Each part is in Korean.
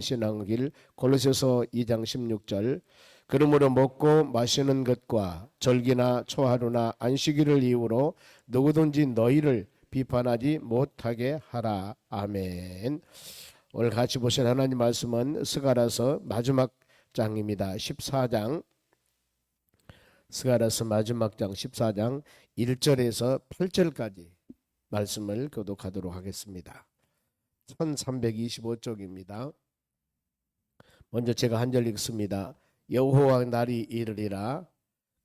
신앙길 골로새서 2장 16절 그러므로 먹고 마시는 것과 절기나 초하루나 안식일을 이유로 누구든지 너희를 비판하지 못하게 하라. 아멘. 오늘 같이 보실 하나님 말씀은 스가랴서 마지막 장입니다. 14장 스가랴서 마지막 장 14장 1절에서 8절까지 말씀을 교독하도록 하겠습니다. 1325쪽입니다. 먼저 제가 한 절 읽습니다. 여호와 날이 이르리라.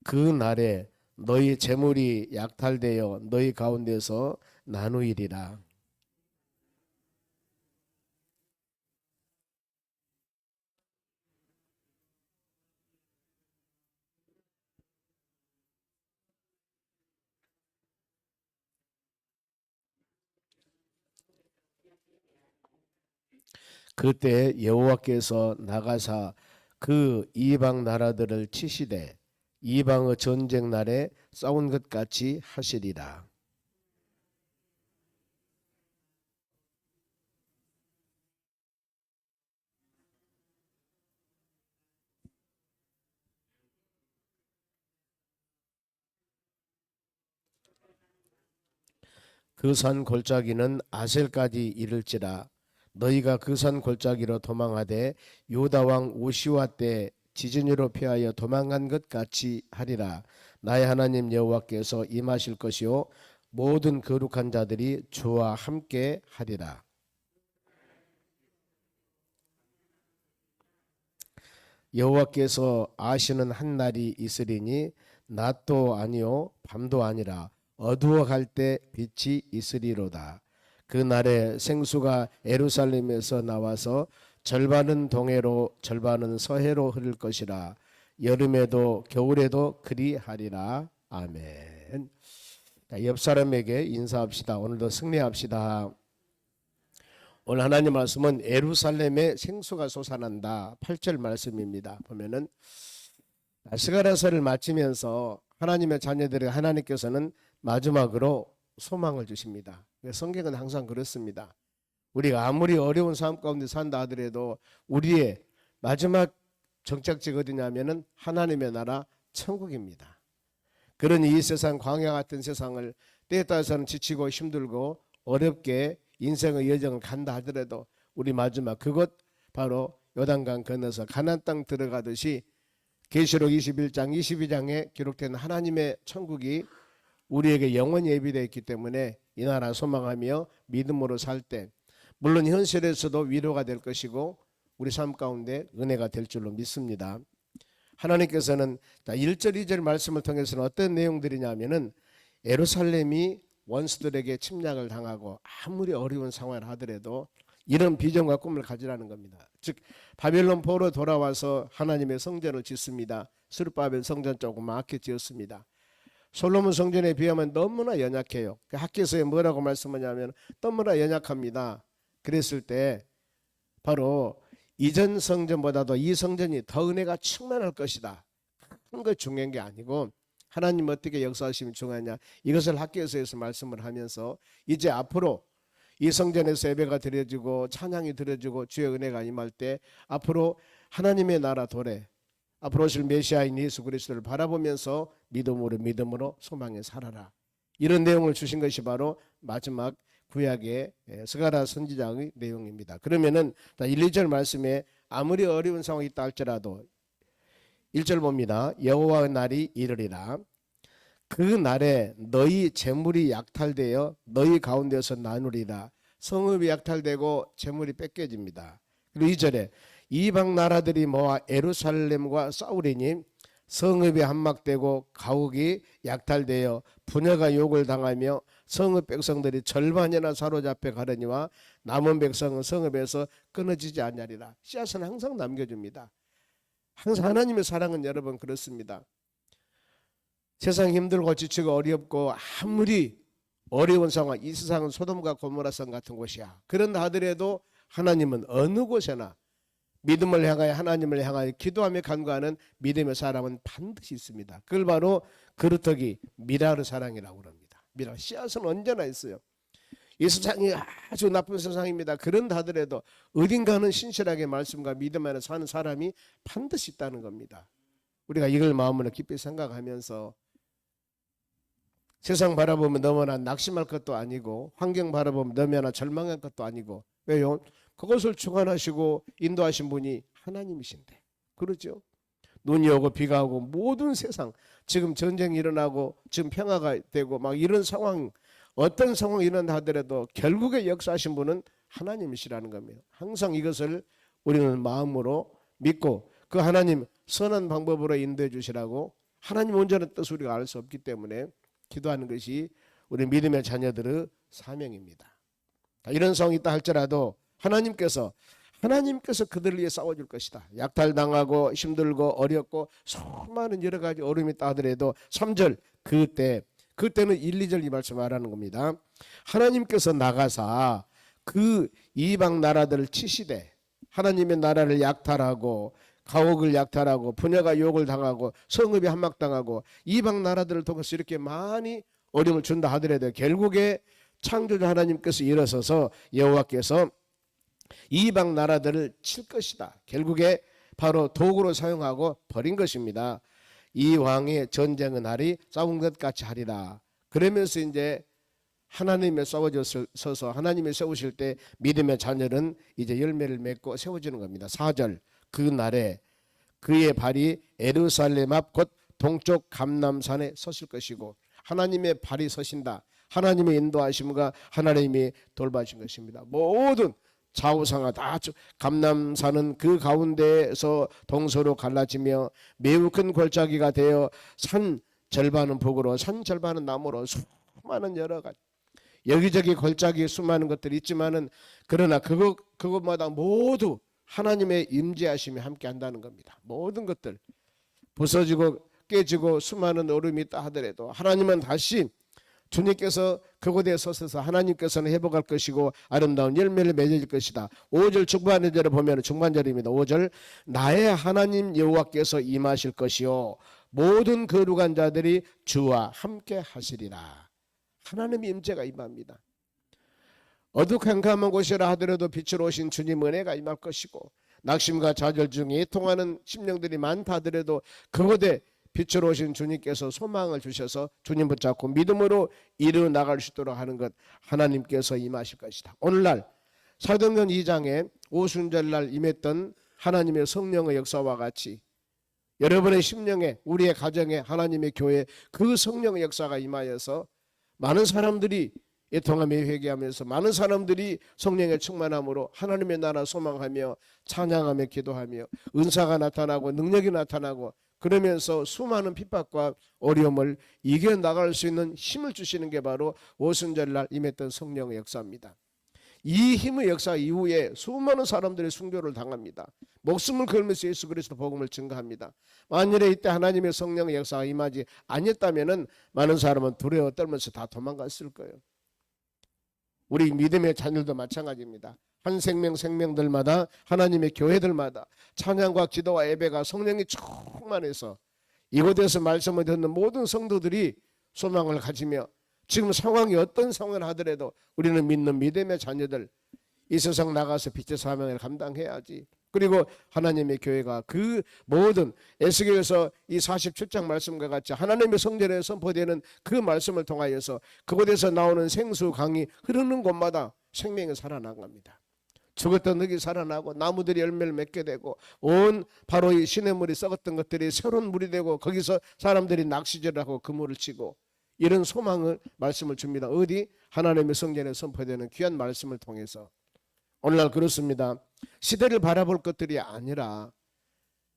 그 날에 너희 재물이 약탈되어 너희 가운데서 나누이리라. 그때 여호와께서 나가사 그 이방 나라들을 치시되 이방의 전쟁 날에 싸운 것 같이 하시리라. 그 산 골짜기는 아셀까지 이를지라. 너희가 그 산 골짜기로 도망하되 유다 왕 우시와 때 지진으로 피하여 도망간 것 같이 하리라. 나의 하나님 여호와께서 임하실 것이요 모든 거룩한 자들이 주와 함께 하리라. 여호와께서 아시는 한 날이 있으리니 낮도 아니요 밤도 아니라 어두워갈 때 빛이 있으리로다. 그 날에 생수가 예루살렘에서 나와서 절반은 동해로 절반은 서해로 흐를 것이라. 여름에도 겨울에도 그리하리라. 아멘. 옆 사람에게 인사합시다. 오늘도 승리합시다. 오늘 하나님 말씀은 예루살렘에 생수가 솟아난다. 8절 말씀입니다. 보면은 스가랴서를 마치면서 하나님의 자녀들에게 하나님께서는 마지막으로 소망을 주십니다. 성경은 항상 그렇습니다. 우리가 아무리 어려운 삶 가운데 산다 하더라도 우리의 마지막 정착지가 어디냐면은 하나님의 나라 천국입니다. 그러니 이 세상 광야 같은 세상을 때에 따라서는 지치고 힘들고 어렵게 인생의 여정을 간다 하더라도 우리 마지막 그곳 바로 요단강 건너서 가나안 땅 들어가듯이 계시록 21장 22장에 기록된 하나님의 천국이 우리에게 영원히 예비되어 있기 때문에 이 나라 소망하며 믿음으로 살 때 물론 현실에서도 위로가 될 것이고 우리 삶 가운데 은혜가 될 줄로 믿습니다. 하나님께서는 1절 2절 말씀을 통해서는 어떤 내용들이냐면은 예루살렘이 원수들에게 침략을 당하고 아무리 어려운 상황을 하더라도 이런 비전과 꿈을 가지라는 겁니다. 즉 바벨론 포로 돌아와서 하나님의 성전을 짓습니다. 스룹바벨 성전 조그맣게 지었습니다. 솔로몬 성전에 비하면 너무나 연약해요. 학교에서 뭐라고 말씀하냐면 너무나 연약합니다. 그랬을 때 바로 이전 성전보다도 이 성전이 더 은혜가 충만할 것이다. 큰 거 중요한 게 아니고 하나님 어떻게 역사하시면 중요하냐. 이것을 학교에서 말씀을 하면서 이제 앞으로 이 성전에서 예배가 드려지고 찬양이 드려지고 주의 은혜가 임할 때 앞으로 하나님의 나라 도래 앞으로 오실 메시아인 예수 그리스도를 바라보면서 믿음으로 소망에 살아라. 이런 내용을 주신 것이 바로 마지막 구약의 스가랴 선지자의 내용입니다. 그러면은 1, 2절 말씀에 아무리 어려운 상황이 있다 할지라도 1절 봅니다. 여호와의 날이 이르리라. 그 날에 너희 재물이 약탈되어 너희 가운데서 나누리라. 성읍이 약탈되고 재물이 뺏겨집니다. 그리고 2절에 이방 나라들이 모아 예루살렘과 싸우리니 성읍이 함락되고 가옥이 약탈되어 부녀가 욕을 당하며 성읍 백성들이 절반이나 사로잡혀 가려니와 남은 백성은 성읍에서 끊어지지 않냐리라. 씨앗은 항상 남겨줍니다. 항상 하나님의 사랑은 여러분 그렇습니다. 세상 힘들고 지치고 어렵고 아무리 어려운 상황, 이 세상은 소돔과 고모라성 같은 곳이야. 그런다 하더라도 하나님은 어느 곳에나 믿음을 향하여 하나님을 향하여 기도하며 간구하는 믿음의 사람은 반드시 있습니다. 그걸 바로 그루터기 미라르 사랑이라고 합니다. 미라 씨앗은 언제나 있어요. 이 세상이 아주 나쁜 세상입니다. 그런다 하더라도 어딘가는 신실하게 말씀과 믿음 안에 사는 사람이 반드시 있다는 겁니다. 우리가 이걸 마음으로 깊이 생각하면서 세상 바라보면 너무나 낙심할 것도 아니고 환경 바라보면 너무나 절망할 것도 아니고, 왜요? 그것을 주관하시고 인도하신 분이 하나님이신데, 그렇죠? 눈이 오고 비가 오고 모든 세상, 지금 전쟁이 일어나고 지금 평화가 되고 막 이런 상황, 어떤 상황이 일어난다 하더라도 결국에 역사하신 분은 하나님이시라는 겁니다. 항상 이것을 우리는 마음으로 믿고 그 하나님 선한 방법으로 인도해 주시라고, 하나님 온전한 뜻을 우리가 알 수 없기 때문에 기도하는 것이 우리 믿음의 자녀들의 사명입니다. 이런 상황이 있다 할지라도 하나님께서 그들을 위해 싸워줄 것이다. 약탈당하고 힘들고 어렵고 수많은 여러 가지 어려움이 있다 하더라도 3절 그때는 1, 2절 이 말씀 말하는 겁니다. 하나님께서 나가사 그 이방 나라들을 치시되, 하나님의 나라를 약탈하고 가옥을 약탈하고 부녀가 욕을 당하고 성읍이 함락당하고 이방 나라들을 통해서 이렇게 많이 어려움을 준다 하더라도 결국에 창조주 하나님께서 일어서서 여호와께서 이방 나라들을 칠 것이다. 결국에 바로 도구로 사용하고 버린 것입니다. 이 왕의 전쟁은 하리 싸운 것 같이 하리라. 그러면서 이제 하나님의 싸워져서 하나님이 세우실 때 믿음의 자녀는 이제 열매를 맺고 세워지는 겁니다. 4절 그날에 그의 발이 예루살렘 앞 곧 동쪽 감람산에 서실 것이고, 하나님의 발이 서신다. 하나님의 인도하심과 하나님이 돌봐주신 것입니다. 모든 좌우상하 다 감람산은 그 가운데에서 동서로 갈라지며 매우 큰 골짜기가 되어 산 절반은 북으로 산 절반은 남으로 수많은 여러 가지 여기저기 골짜기 수많은 것들이 있지만은, 그러나 그것마다 모두 하나님의 임재하심이 함께 한다는 겁니다. 모든 것들 부서지고 깨지고 수많은 어려움이 있다 하더라도 하나님은 다시 주님께서 그곳에 서셔서 하나님께서는 회복할 것이고 아름다운 열매를 맺을 것이다. 5절 중반절을 보면 중반절입니다. 5절 나의 하나님 여호와께서 임하실 것이요 모든 거룩한 자들이 주와 함께 하시리라. 하나님의 임재가 임합니다. 어두컴컴한 곳이라 하더라도 빛으로 오신 주님 은혜가 임할 것이고, 낙심과 좌절 중에 통하는 심령들이 많다 하더라도 그곳에 빛으로 오신 주님께서 소망을 주셔서 주님 붙잡고 믿음으로 이루어 나갈 수 있도록 하는 것, 하나님께서 임하실 것이다. 오늘날 사도행전 2장에 오순절날 임했던 하나님의 성령의 역사와 같이 여러분의 심령에, 우리의 가정에, 하나님의 교회에 그 성령의 역사가 임하여서 많은 사람들이 통함에 회개하면서 많은 사람들이 성령의 충만함으로 하나님의 나라 소망하며 찬양하며 기도하며 은사가 나타나고 능력이 나타나고, 그러면서 수많은 핍박과 어려움을 이겨나갈 수 있는 힘을 주시는 게 바로 오순절날 임했던 성령의 역사입니다. 이 힘의 역사 이후에 수많은 사람들이 순교를 당합니다. 목숨을 걸면서 예수 그리스도 복음을 증거합니다. 만일에 이때 하나님의 성령의 역사가 임하지 아니었다면 많은 사람은 두려워 떨면서 다 도망갔을 거예요. 우리 믿음의 자녀들도 마찬가지입니다. 한 생명들마다 하나님의 교회들마다 찬양과 기도와 예배가 성령이 충만해서 이곳에서 말씀을 듣는 모든 성도들이 소망을 가지며 지금 상황이 어떤 상황을 하더라도 우리는 믿는 믿음의 자녀들, 이 세상 나가서 빛의 사명을 감당해야지. 그리고 하나님의 교회가 그 모든 에스겔에서 이 47장 말씀과 같이 하나님의 성전에 선포되는 그 말씀을 통하여서 그곳에서 나오는 생수 강이 흐르는 곳마다 생명이 살아나갑니다. 죽었던 흙이 살아나고 나무들이 열매를 맺게 되고 온 바로 이 시냇물이 썩었던 것들이 새로운 물이 되고 거기서 사람들이 낚시질을 하고 그물을 치고, 이런 소망을 말씀을 줍니다. 어디? 하나님의 성전에 선포되는 귀한 말씀을 통해서. 오늘날 그렇습니다. 시대를 바라볼 것들이 아니라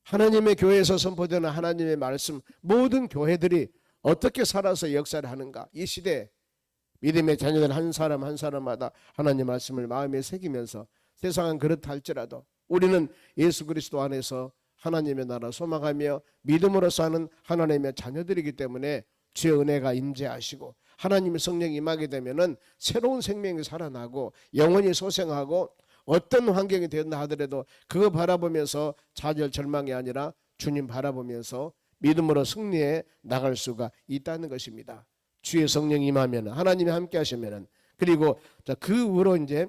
하나님의 교회에서 선포되는 하나님의 말씀, 모든 교회들이 어떻게 살아서 역사를 하는가, 이 시대 믿음의 자녀들 한 사람 한 사람마다 하나님의 말씀을 마음에 새기면서, 세상은 그렇다 할지라도 우리는 예수 그리스도 안에서 하나님의 나라 소망하며 믿음으로 사는 하나님의 자녀들이기 때문에 주의 은혜가 임재하시고 하나님의 성령이 임하게 되면은 새로운 생명이 살아나고 영원히 소생하고, 어떤 환경이 된다 하더라도 그거 바라보면서 좌절 절망이 아니라 주님 바라보면서 믿음으로 승리해 나갈 수가 있다는 것입니다. 주의 성령이 임하면, 하나님이 함께 하시면 그리고 그 후로 이제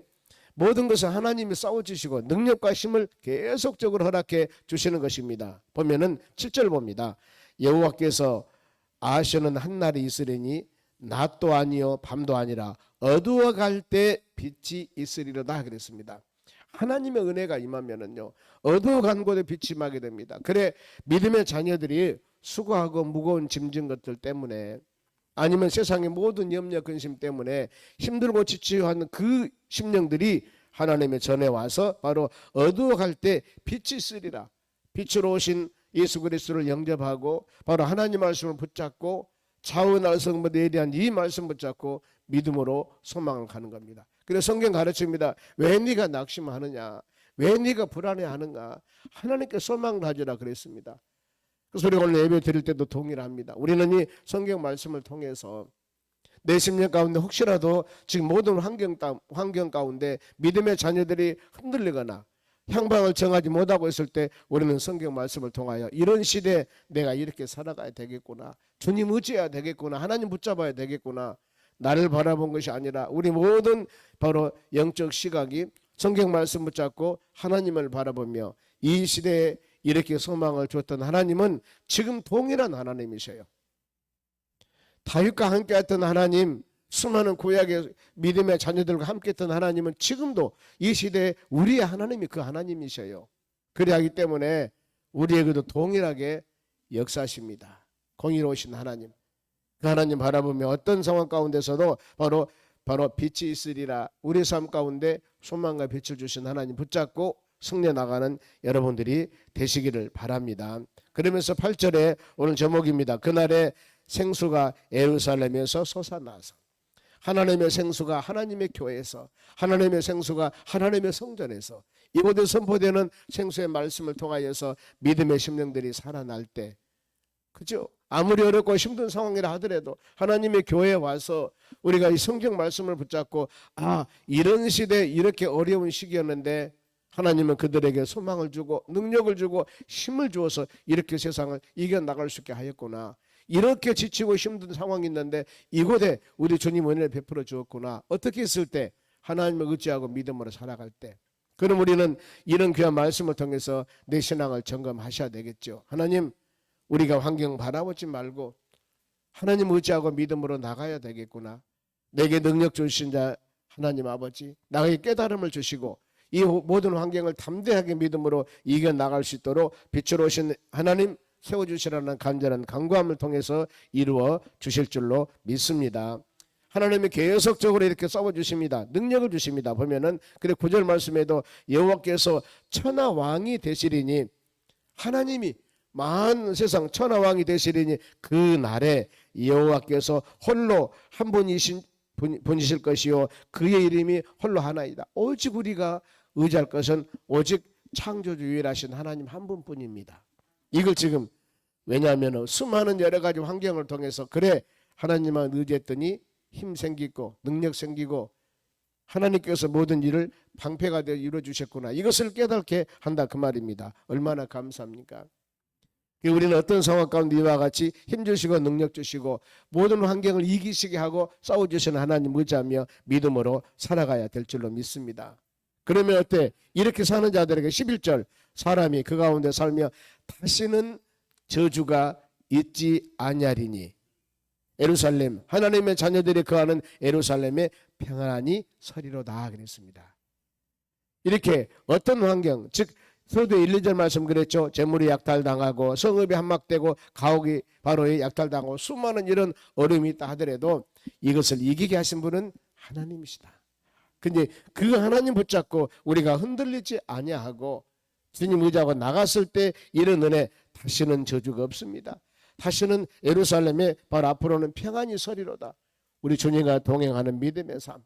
모든 것을 하나님이 싸워주시고 능력과 힘을 계속적으로 허락해 주시는 것입니다. 보면은 7절 봅니다. 여호와께서 아하시는 한날이 있으리니 낮도 아니요 밤도 아니라 어두워갈 때 빛이 있으리로다 그랬습니다. 하나님의 은혜가 임하면은요 어두워간 곳에 빛이 임하게 됩니다. 그래 믿음의 자녀들이 수고하고 무거운 짐진 것들 때문에 아니면 세상의 모든 염려 근심 때문에 힘들고 지치고 하는 그 심령들이 하나님의 전에 와서 바로 어두워갈 때 빛이 있으리라. 빛으로 오신 예수 그리스도를 영접하고 바로 하나님 말씀을 붙잡고 자원할 성부에 대한 이 말씀 붙잡고 믿음으로 소망을 가는 겁니다. 그래서 성경 가르칩니다. 왜 네가 낙심하느냐, 왜 네가 불안해하는가, 하나님께 소망을 가지라 그랬습니다. 그래서 우리 오늘 예배 드릴 때도 동일합니다. 우리는 이 성경 말씀을 통해서 내 심령 가운데 혹시라도 지금 모든 환경 가운데 믿음의 자녀들이 흔들리거나 향방을 정하지 못하고 있을 때 우리는 성경 말씀을 통하여 이런 시대에 내가 이렇게 살아가야 되겠구나, 주님 의지해야 되겠구나, 하나님 붙잡아야 되겠구나, 나를 바라본 것이 아니라 우리 모든 바로 영적 시각이 성경 말씀 붙잡고 하나님을 바라보며 이 시대에 이렇게 소망을 줬던 하나님은 지금 동일한 하나님이셔요. 다윗과 함께했던 하나님, 수많은 구약의 믿음의 자녀들과 함께했던 하나님은 지금도 이 시대에 우리의 하나님이 그 하나님이셔요. 그래야하기 때문에 우리에게도 동일하게 역사하십니다. 공의로우신 하나님, 그 하나님 바라보며 어떤 상황 가운데서도 바로 빛이 있으리라. 우리 삶 가운데 소망과 빛을 주신 하나님 붙잡고 승려 나가는 여러분들이 되시기를 바랍니다. 그러면서 8절에 오늘 제목입니다. 그날에 생수가 예루살렘에서 솟아나서, 하나님의 생수가 하나님의 교회에서, 하나님의 생수가 하나님의 성전에서 이곳에 선포되는 생수의 말씀을 통하여서 믿음의 심령들이 살아날 때, 그죠? 아무리 어렵고 힘든 상황이라 하더라도 하나님의 교회에 와서 우리가 이 성경 말씀을 붙잡고 이런 시대, 이렇게 어려운 시기였는데 하나님은 그들에게 소망을 주고 능력을 주고 힘을 주어서 이렇게 세상을 이겨나갈 수 있게 하였구나, 이렇게 지치고 힘든 상황이 있는데 이곳에 우리 주님 은혜를 베풀어 주었구나, 어떻게 했을 때 하나님을 의지하고 믿음으로 살아갈 때, 그럼 우리는 이런 귀한 말씀을 통해서 내 신앙을 점검하셔야 되겠죠. 하나님, 우리가 환경 바라보지 말고 하나님 의지하고 믿음으로 나가야 되겠구나. 내게 능력 주신 자 하나님 아버지, 나에게 깨달음을 주시고 이 모든 환경을 담대하게 믿음으로 이겨나갈 수 있도록 빛으로 오신 하나님 세워주시라는 간절한 간구함을 통해서 이루어 주실 줄로 믿습니다. 하나님이 계속적으로 이렇게 싸워주십니다. 능력을 주십니다. 보면은 그래 9절 말씀에도 여호와께서 천하왕이 되시리니, 하나님이 만 세상 천하왕이 되시리니 그 날에 여호와께서 홀로 한 분이실 것이요 그의 이름이 홀로 하나이다. 오직 우리가 의지할 것은 오직 창조주 유일하신 하나님 한 분뿐입니다. 이걸 지금 왜냐하면 수많은 여러 가지 환경을 통해서 그래 하나님만 의지했더니 힘 생기고 능력 생기고 하나님께서 모든 일을 방패가 되어 이루어 주셨구나, 이것을 깨닫게 한다 그 말입니다. 얼마나 감사합니까? 우리는 어떤 상황 가운데 이와 같이 힘주시고 능력 주시고 모든 환경을 이기시게 하고 싸워주시는 하나님 의지하며 믿음으로 살아가야 될 줄로 믿습니다. 그러면 어때? 이렇게 사는 자들에게 11절, 사람이 그 가운데 살며 다시는 저주가 있지 아니하리니 예루살렘, 하나님의 자녀들이 거하는 예루살렘에 평안히 서리로다 그랬습니다. 이렇게 어떤 환경, 즉 서두 1, 2절 말씀 그랬죠. 재물이 약탈당하고 성읍이 함락되고 가옥이 바로에 약탈당하고 수많은 이런 어려움이 있다 하더라도 이것을 이기게 하신 분은 하나님이시다. 근데 그 하나님 붙잡고 우리가 흔들리지 아니하고 주님 의지하고 나갔을 때 이런 은혜, 다시는 저주가 없습니다. 다시는 예루살렘에 바로 앞으로는 평안히 서리로다. 우리 주님과 동행하는 믿음의 삶,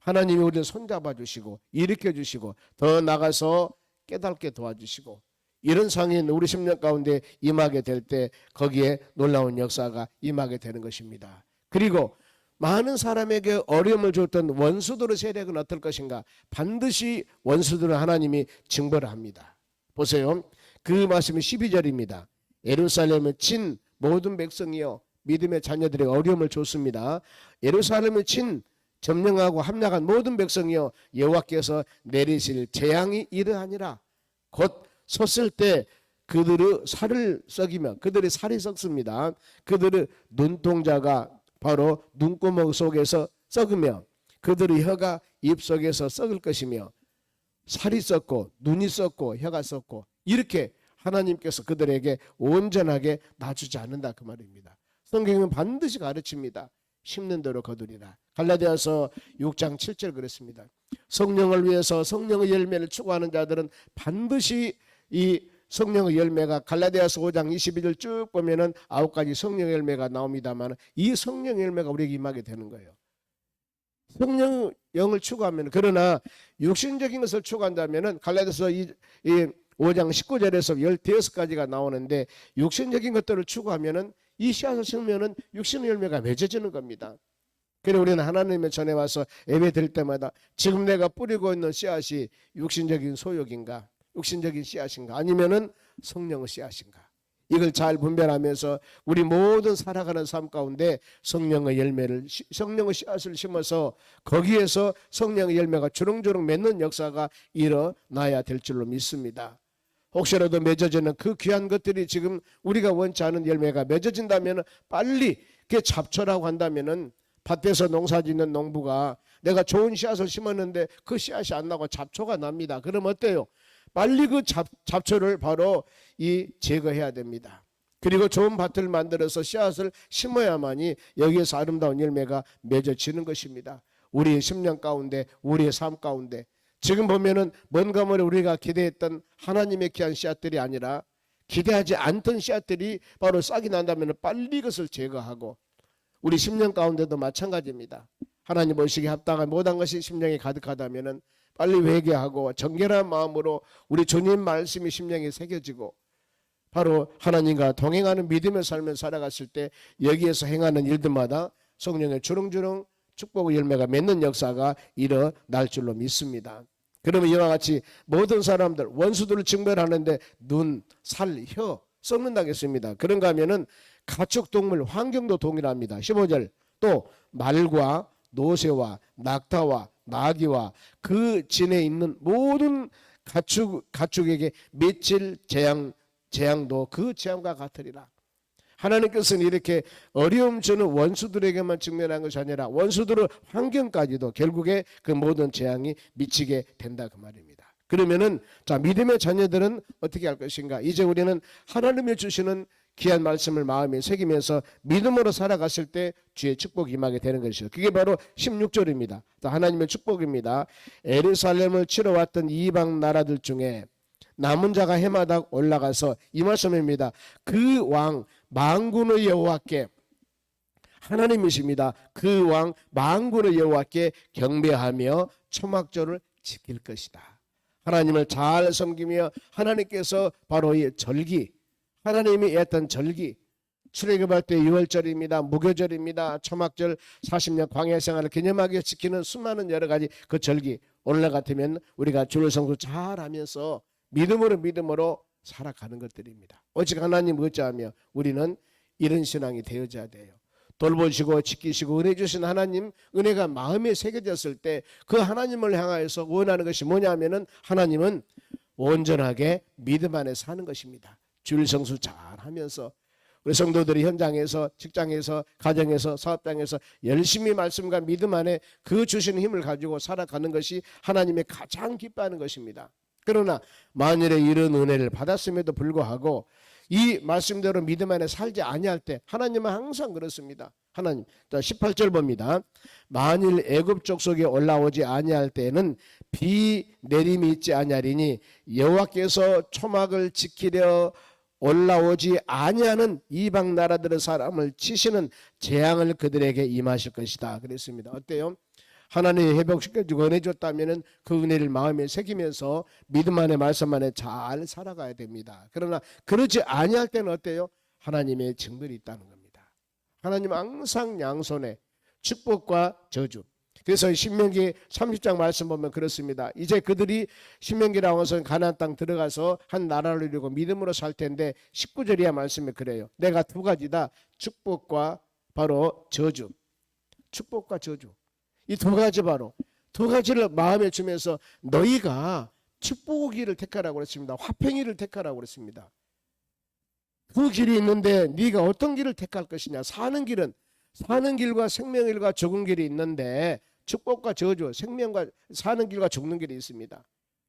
하나님이 우리를 손잡아 주시고 일으켜 주시고 더 나가서 깨닫게 도와주시고 이런 상황이 우리 심령 가운데 임하게 될 때 거기에 놀라운 역사가 임하게 되는 것입니다. 그리고 많은 사람에게 어려움을 줬던 원수들의 세력은 어떨 것인가? 반드시 원수들은 하나님이 징벌을 합니다. 보세요. 그 말씀이 12절입니다. 예루살렘을 친 모든 백성이여 믿음의 자녀들에게 어려움을 줬습니다. 예루살렘을 친 점령하고 함락한 모든 백성이여 여호와께서 내리실 재앙이 이러하니라. 곧 섰을 때 그들의 살을 썩이며, 그들의 살이 썩습니다. 그들의 눈동자가 바로 눈구멍 속에서 썩으며 그들의 혀가 입 속에서 썩을 것이며, 살이 썩고 눈이 썩고 혀가 썩고, 이렇게 하나님께서 그들에게 온전하게 놔주지 않는다 그 말입니다. 성경은 반드시 가르칩니다. 심는 대로 거두리라. 갈라디아서 6장 7절 그랬습니다. 성령을 위해서 성령의 열매를 추구하는 자들은 반드시 이 성령의 열매가, 갈라디아서 5장 22절 쭉 보면은 9가지 성령 열매가 나옵니다만, 이 성령 열매가 우리에게 임하게 되는 거예요. 성령 영을 추구하면, 그러나 육신적인 것을 추구한다면은 갈라디아서 5장 19절에서 15가지가 나오는데, 육신적인 것들을 추구하면은 이 씨앗을 심으면은 육신의 열매가 맺어지는 겁니다. 그래서 우리는 하나님의 전에 와서 예배 드릴 때마다 지금 내가 뿌리고 있는 씨앗이 육신적인 소욕인가, 육신적인 씨앗인가, 아니면은 성령의 씨앗인가, 이걸 잘 분별하면서 우리 모든 살아가는 삶 가운데 성령의 열매를, 성령의 씨앗을 심어서 거기에서 성령의 열매가 주렁주렁 맺는 역사가 일어나야 될 줄로 믿습니다. 혹시라도 맺어지는 그 귀한 것들이 지금 우리가 원치 않은 열매가 맺어진다면, 빨리 그게 잡초라고 한다면은, 밭에서 농사짓는 농부가 내가 좋은 씨앗을 심었는데 그 씨앗이 안 나고 잡초가 납니다. 그럼 어때요? 빨리 그 잡초를 바로 제거해야 됩니다. 그리고 좋은 밭을 만들어서 씨앗을 심어야만이 여기에서 아름다운 열매가 맺어지는 것입니다. 우리의 심령 가운데, 우리의 삶 가운데 지금 보면은 뭔가 모레 우리가 기대했던 하나님의 귀한 씨앗들이 아니라 기대하지 않던 씨앗들이 바로 싹이 난다면 빨리 그것을 제거하고, 우리 심령 가운데도 마찬가지입니다. 하나님 보시기에 합당한 모든 것이 심령에 가득하다면 빨리 회개하고 정결한 마음으로 우리 주님 말씀이 심령에 새겨지고, 바로 하나님과 동행하는 믿음의 삶을 살아갔을 때 여기에서 행하는 일들마다 성령의 주렁주렁 축복의 열매가 맺는 역사가 일어날 줄로 믿습니다. 그러면 이와 같이 모든 사람들, 원수들을 직면하는데 눈, 살, 혀 썩는다고 했습니다. 그런가 하면은 가축동물 환경도 동일합니다. 15절, 또 말과 노새와 낙타와 나귀와 그 진에 있는 모든 가축에게 맺힐 재앙도 그 재앙과 같으리라. 하나님께서는 이렇게 어려움 주는 원수들에게만 직면한 것이 아니라 원수들의 환경까지도 결국에 그 모든 재앙이 미치게 된다 그 말입니다. 그러면은 자, 믿음의 자녀들은 어떻게 할 것인가? 이제 우리는 하나님이 주시는 귀한 말씀을 마음에 새기면서 믿음으로 살아갔을 때 주의 축복이 임하게 되는 것이죠. 그게 바로 16절입니다. 하나님의 축복입니다. 예루살렘을 치러 왔던 이방 나라들 중에 남은 자가 해마다 올라가서, 이 말씀입니다. 그 왕 만군의 여호와께, 하나님이십니다. 그 왕 만군의 여호와께 경배하며 초막절을 지킬 것이다. 하나님을 잘 섬기며 하나님께서 바로 이 절기, 하나님이 했던 절기, 출애굽할 때 유월절입니다. 무교절입니다. 초막절, 40년 광야 생활을 기념하게 지키는 수많은 여러 가지 그 절기, 오늘날 같으면 우리가 주일 성수 잘 하면서 믿음으로 살아가는 것들입니다. 오직 하나님 의지하며 우리는 이런 신앙이 되어져야 돼요. 돌보시고 지키시고 은혜 주신 하나님, 은혜가 마음에 새겨졌을 때 그 하나님을 향하여서 원하는 것이 뭐냐면은, 하나님은 온전하게 믿음 안에 사는 것입니다. 주일 성수 잘 하면서 우리 성도들이 현장에서, 직장에서, 가정에서, 사업장에서 열심히 말씀과 믿음 안에 그 주시는 힘을 가지고 살아가는 것이 하나님의 가장 기뻐하는 것입니다. 그러나 만일에 이런 은혜를 받았음에도 불구하고 이 말씀대로 믿음 안에 살지 아니할 때, 하나님은 항상 그렇습니다. 하나님, 자 18절 봅니다. 만일 애굽 족속에 올라오지 아니할 때에는 비 내림이 있지 아니하리니 여호와께서 초막을 지키려 올라오지 아니하는 이방 나라들의 사람을 치시는 재앙을 그들에게 임하실 것이다. 그랬습니다. 어때요? 하나님이 회복시켜주고 은혜 줬다면 그 은혜를 마음에 새기면서 믿음 안에 말씀 안에 잘 살아가야 됩니다. 그러나 그렇지 아니할 때는 어때요? 하나님의 증거이 있다는 겁니다. 하나님은 항상 양손에 축복과 저주. 그래서 신명기 30장 말씀 보면 그렇습니다. 이제 그들이 신명기라고 해서 가나안 땅 들어가서 한 나라를 이루고 믿음으로 살 텐데 19절이야 말씀에 그래요. 내가 두 가지다. 축복과 바로 저주. 축복과 저주. 이 두 가지 바로 두 가지를 마음에 주면서 너희가 축복이를 택하라고 그랬습니다. 화평이를 택하라고 그랬습니다. 두 길이 있는데 네가 어떤 길을 택할 것이냐. 사는 길과 생명의 길과 죽은 길이 있는데 축복과 저주, 생명과 사는 길과 죽는 길이 있습니다.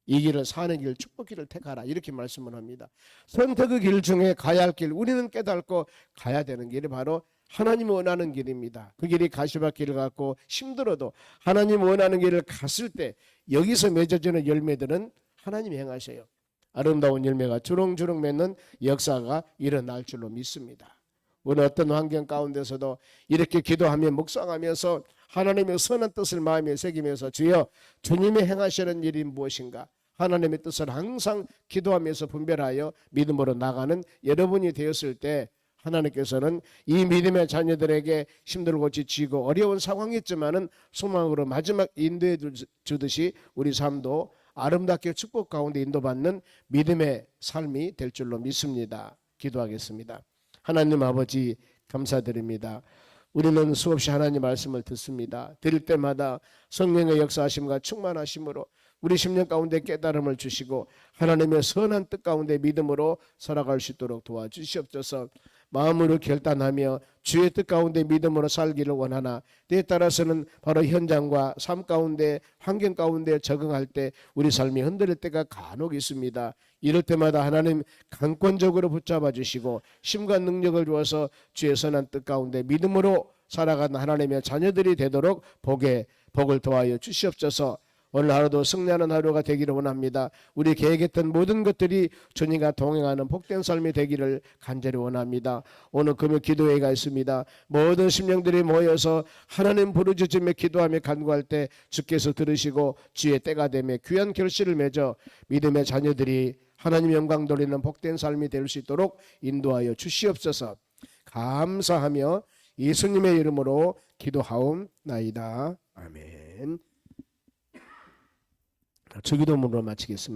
이 길을 사는 길, 축복길을 택하라 이렇게 말씀을 합니다. 선택의 길 중에 가야 할 길, 우리는 깨닫고 가야 되는 길이 바로 하나님 원하는 길입니다. 그 길이 가시밭길을 갖고 힘들어도 하나님 원하는 길을 갔을 때 여기서 맺어지는 열매들은 하나님이 행하셔요. 아름다운 열매가 주렁주렁 맺는 역사가 일어날 줄로 믿습니다. 오늘 어떤 환경 가운데서도 이렇게 기도하며 묵상하면서 하나님의 선한 뜻을 마음에 새기면서 주여 주님이 행하시는 일이 무엇인가 하나님의 뜻을 항상 기도하면서 분별하여 믿음으로 나가는 여러분이 되었을 때 하나님께서는 이 믿음의 자녀들에게 힘들고 지치고 어려운 상황이었지만은 소망으로 마지막 인도해 주듯이 우리 삶도 아름답게 축복 가운데 인도받는 믿음의 삶이 될 줄로 믿습니다. 기도하겠습니다. 하나님 아버지 감사드립니다. 우리는 수없이 하나님 말씀을 듣습니다. 들을 때마다 성령의 역사하심과 충만하심으로 우리 심령 가운데 깨달음을 주시고 하나님의 선한 뜻 가운데 믿음으로 살아갈 수 있도록 도와주시옵소서. 마음으로 결단하며 주의 뜻 가운데 믿음으로 살기를 원하나 때에 따라서는 바로 현장과 삶 가운데 환경 가운데 적응할 때 우리 삶이 흔들릴 때가 간혹 있습니다. 이럴 때마다 하나님 강권적으로 붙잡아 주시고 힘과 능력을 주어서 주의 선한 뜻 가운데 믿음으로 살아가는 하나님의 자녀들이 되도록 복을 더하여 주시옵소서. 오늘 하루도 승리하는 하루가 되기를 원합니다. 우리 계획했던 모든 것들이 주님과 동행하는 복된 삶이 되기를 간절히 원합니다. 오늘 금요 기도회가 있습니다. 모든 심령들이 모여서 하나님 부르짖으며 기도하며 간구할 때 주께서 들으시고 주의 때가 되며 귀한 결실을 맺어 믿음의 자녀들이 하나님 영광 돌리는 복된 삶이 될 수 있도록 인도하여 주시옵소서. 감사하며 예수님의 이름으로 기도하옵나이다. 아멘. 주기도문으로 마치겠습니다.